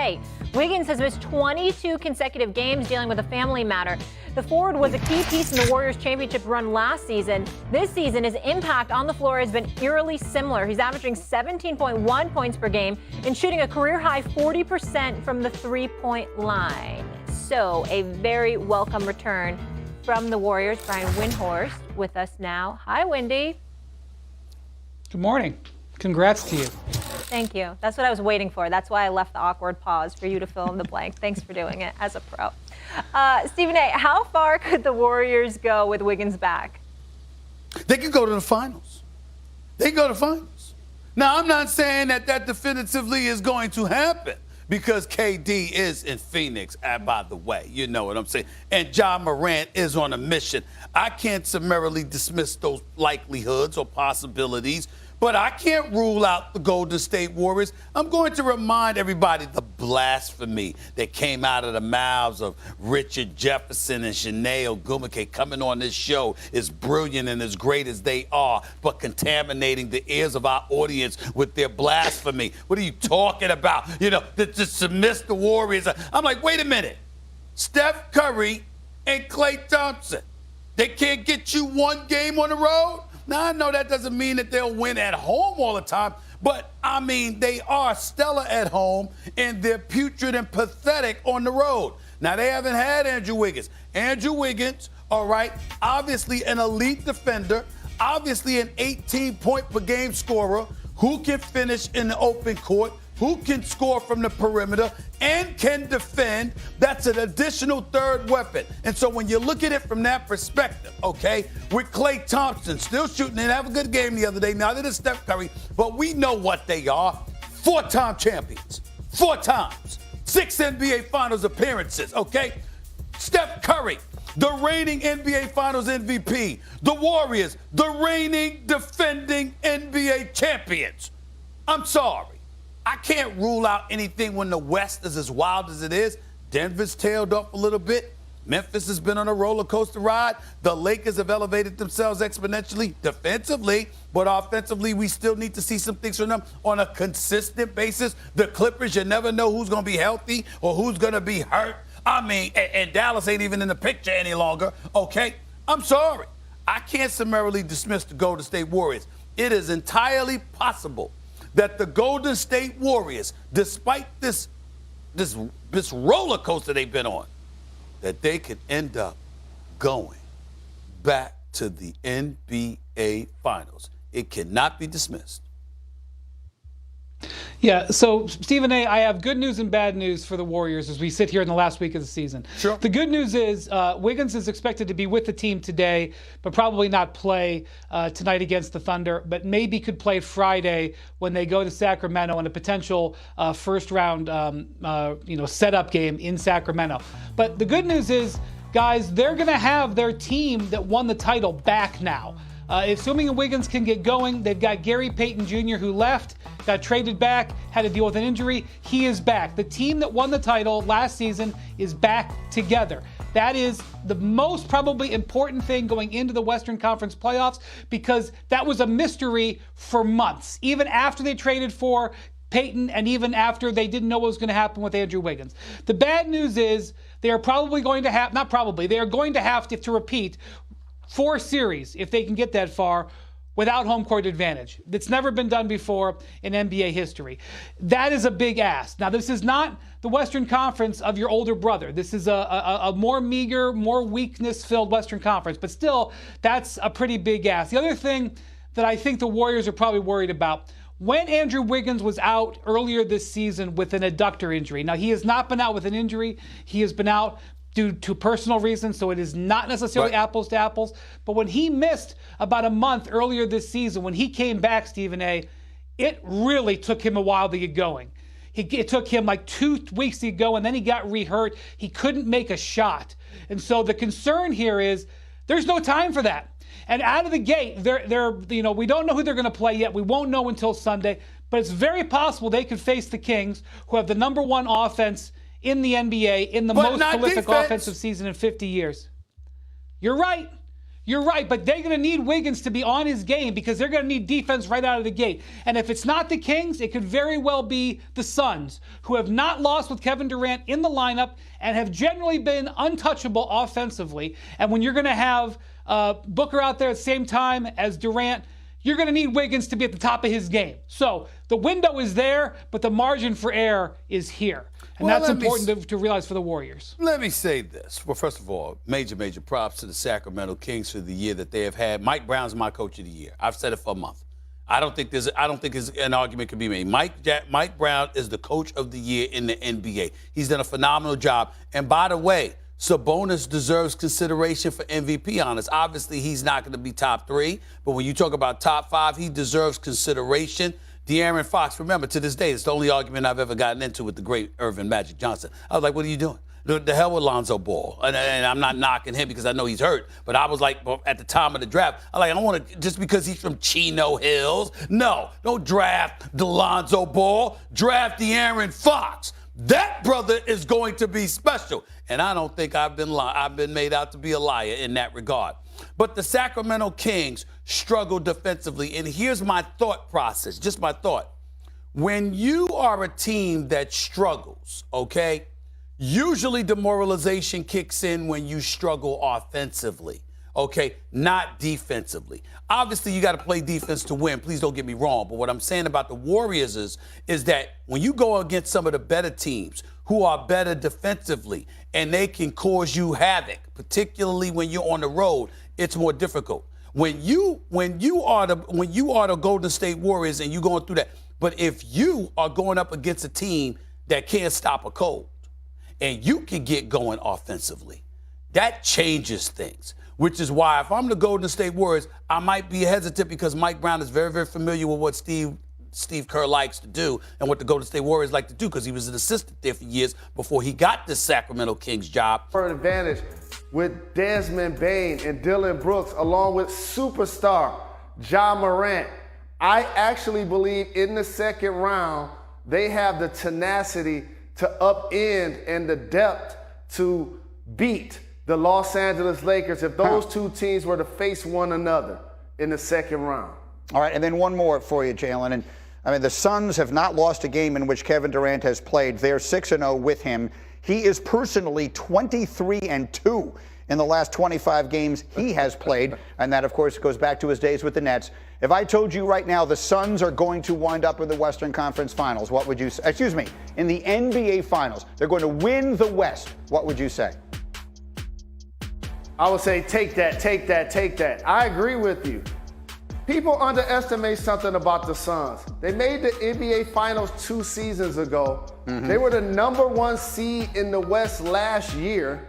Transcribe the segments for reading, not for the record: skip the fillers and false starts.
today. Wiggins has missed 22 consecutive games dealing with a family matter. The forward was a key piece in the Warriors' championship run last season. This season, his impact on the floor has been eerily similar. He's averaging 17.1 points per game and shooting a career-high 40% from the three-point line. So, a very welcome return from the Warriors. Brian Windhorst with us now. Hi, Wendy. Good morning. Congrats to you. Thank you. That's what I was waiting for. That's why I left the awkward pause for you to fill in the blank. Thanks for doing it as a pro. Stephen A., how far could the Warriors go with Wiggins back? They could go to the finals. They can go to the finals. Now, I'm not saying that definitively is going to happen because KD is in Phoenix, by the way. You know what I'm saying. And Ja Morant is on a mission. I can't summarily dismiss those likelihoods or possibilities, but I can't rule out the Golden State Warriors. I'm going to remind everybody the blasphemy that came out of the mouths of Richard Jefferson and Chanel Gumake coming on this show is brilliant and as great as they are, but contaminating the ears of our audience with their blasphemy. What are you talking about? You know, to dismiss the Warriors. I'm like, wait a minute. Steph Curry and Klay Thompson, they can't get you one game on the road? Now, I know that doesn't mean that they'll win at home all the time, but, I mean, they are stellar at home, and they're putrid and pathetic on the road. Now, they haven't had Andrew Wiggins. Andrew Wiggins, all right, obviously an elite defender, obviously an 18-point-per-game scorer who can finish in the open court, who can score from the perimeter and can defend. That's an additional third weapon. And so when you look at it from that perspective, okay, with Klay Thompson still shooting and have a good game the other day, neither did Steph Curry, but we know what they are. 4-time champions. 4 times. 6 NBA Finals appearances, okay? Steph Curry, the reigning NBA Finals MVP. The Warriors, the reigning defending NBA champions. I'm sorry. I can't rule out anything when the West is as wild as it is. Denver's tailed off a little bit. Memphis has been on a roller coaster ride. The Lakers have elevated themselves exponentially defensively, but offensively, we still need to see some things from them on a consistent basis. The Clippers, you never know who's going to be healthy or who's going to be hurt. I mean, and Dallas ain't even in the picture any longer, okay? I'm sorry. I can't summarily dismiss the Golden State Warriors. It is entirely possible that the Golden State Warriors, despite this roller coaster they've been on, that they could end up going back to the NBA Finals. It cannot be dismissed. Yeah, so, Stephen A., I have good news and bad news for the Warriors as we sit here in the last week of the season. Sure. The good news is Wiggins is expected to be with the team today, but probably not play tonight against the Thunder, but maybe could play Friday when they go to Sacramento in a potential first-round setup game in Sacramento. But the good news is, guys, they're going to have their team that won the title back now. Assuming Wiggins can get going, they've got Gary Payton Jr. who left, got traded back, had to deal with an injury. He is back. The team that won the title last season is back together. That is the most probably important thing going into the Western Conference playoffs because that was a mystery for months, even after they traded for Payton and even after they didn't know what was going to happen with Andrew Wiggins. The bad news is they are probably going to have, not probably, they are going to have to repeat 4 series, if they can get that far, without home court advantage. That's never been done before in NBA history. That is a big ask. Now, this is not the Western Conference of your older brother. This is a more meager, more weakness-filled Western Conference. But still, that's a pretty big ask. The other thing that I think the Warriors are probably worried about, when Andrew Wiggins was out earlier this season with an adductor injury. Now, he has not been out with an injury. He has been out due to personal reasons, so it is not necessarily apples to apples. But when he missed about a month earlier this season, when he came back, Stephen A., it really took him a while to get going. It took him like 2 weeks to go, and then he got re-hurt. He couldn't make a shot. And so the concern here is there's no time for that. And out of the gate, we don't know who they're going to play yet. We won't know until Sunday. But it's very possible they could face the Kings, who have the #1 offense in the NBA in the most prolific offensive season in 50 years. You're right. You're right, but they're going to need Wiggins to be on his game because they're going to need defense right out of the gate. And if it's not the Kings, it could very well be the Suns, who have not lost with Kevin Durant in the lineup and have generally been untouchable offensively. And when you're going to have Booker out there at the same time as Durant, you're going to need Wiggins to be at the top of his game. So the window is there, but the margin for error is here. And that's important to realize for the Warriors. Let me say this. Well, first of all, major props to the Sacramento Kings for the year that they have had. Mike Brown's my coach of the year. I've said it for a month. I don't think an argument can be made. Mike Brown is the coach of the year in the NBA. He's done a phenomenal job. And by the way, Sabonis deserves consideration for MVP honors. Obviously, he's not going to be top 3, but when you talk about top 5, he deserves consideration. De'Aaron Fox, remember, to this day, it's the only argument I've ever gotten into with the great Irvin Magic Johnson. I was like, what are you doing? The hell with Lonzo Ball. And I'm not knocking him because I know he's hurt, but I was like, at the time of the draft, I don't want to, just because he's from Chino Hills. No, don't draft Lonzo Ball. Draft De'Aaron Fox. That brother is going to be special. And I don't think I've been made out to be a liar in that regard. But the Sacramento Kings struggle defensively. And here's my thought process, just my thought. When you are a team that struggles, okay, usually demoralization kicks in when you struggle offensively, okay, not defensively. Obviously, you got to play defense to win. Please don't get me wrong. But what I'm saying about the Warriors is that when you go against some of the better teams who are better defensively and they can cause you havoc, particularly when you're on the road, it's more difficult. When you are the Golden State Warriors and you're going through that, but if you are going up against a team that can't stop a cold and you can get going offensively, that changes things. Which is why if I'm the Golden State Warriors, I might be hesitant because Mike Brown is very, very familiar with what Steve Kerr likes to do and what the Golden State Warriors like to do because he was an assistant there for years before he got the Sacramento Kings job. For an advantage with Desmond Bane and Dylan Brooks, along with superstar Ja Morant. I actually believe in the second round, they have the tenacity to upend and the depth to beat the Los Angeles Lakers if those two teams were to face one another in the second round. All right, and then one more for you, Jalen. And I mean, the Suns have not lost a game in which Kevin Durant has played. They're 6-0 with him. He is personally 23-2 in the last 25 games he has played. And that, of course, goes back to his days with the Nets. If I told you right now the Suns are going to wind up in the Western Conference Finals, what would you say? Excuse me, in the NBA Finals. They're going to win the West. What would you say? I would say take that. I agree with you. People underestimate something about the Suns. They made the NBA Finals 2 seasons ago. Mm-hmm. They were the #1 seed in the West last year.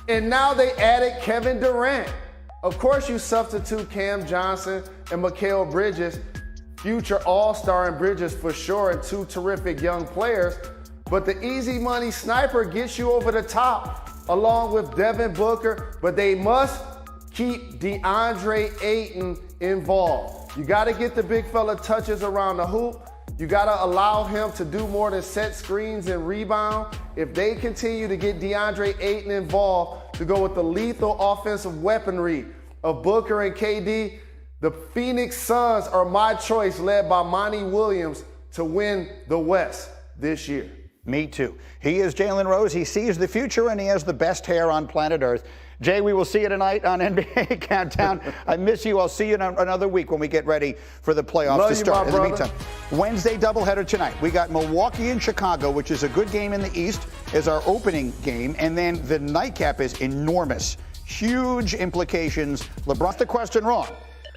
And now they added Kevin Durant. Of course, you substitute Cam Johnson and Mikal Bridges, future all-star in Bridges for sure, and 2 terrific young players. But the easy money sniper gets you over the top, along with Devin Booker. But they must keep DeAndre Ayton involved. You got to get the big fella touches around the hoop. You got to allow him to do more than set screens and rebound. If they continue to get DeAndre Ayton involved to go with the lethal offensive weaponry of Booker and KD, the Phoenix Suns are my choice, led by Monty Williams, to win the West this year. Me too. He is Jalen Rose. He sees the future, and he has the best hair on planet Earth. Jay, we will see you tonight on NBA Countdown. I miss you. I'll see you in another week when we get ready for the playoffs to start. In the meantime, Wednesday doubleheader tonight. We got Milwaukee and Chicago, which is a good game in the East, as our opening game. And then the nightcap is enormous. Huge implications. LeBron's the question wrong.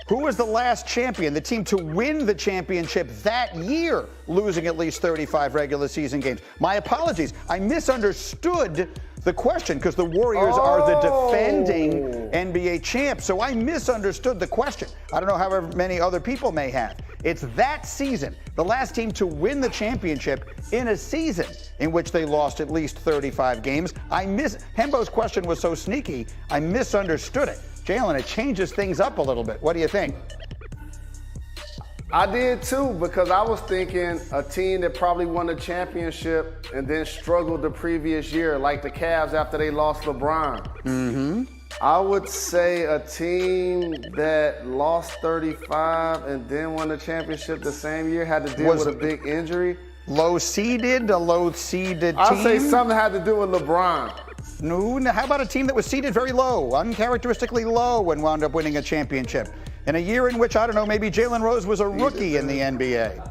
Who was the last champion, the team to win the championship that year, losing at least 35 regular season games? My apologies. I misunderstood the question because the Warriors are the defending NBA champs. So I misunderstood the question. I don't know however many other people may have. It's that season, the last team to win the championship in a season in which they lost at least 35 games. Hembo's question was so sneaky, I misunderstood it. Jalen, it changes things up a little bit. What do you think? I did too, because I was thinking a team that probably won the championship and then struggled the previous year, like the Cavs after they lost LeBron. Mm-hmm. I would say a team that lost 35 and then won the championship the same year had to deal with a big injury. A low-seeded team? I'll say something had to do with LeBron. No, how about a team that was seeded very low, uncharacteristically low, and wound up winning a championship? In a year in which, I don't know, maybe Jalen Rose was a rookie in the NBA.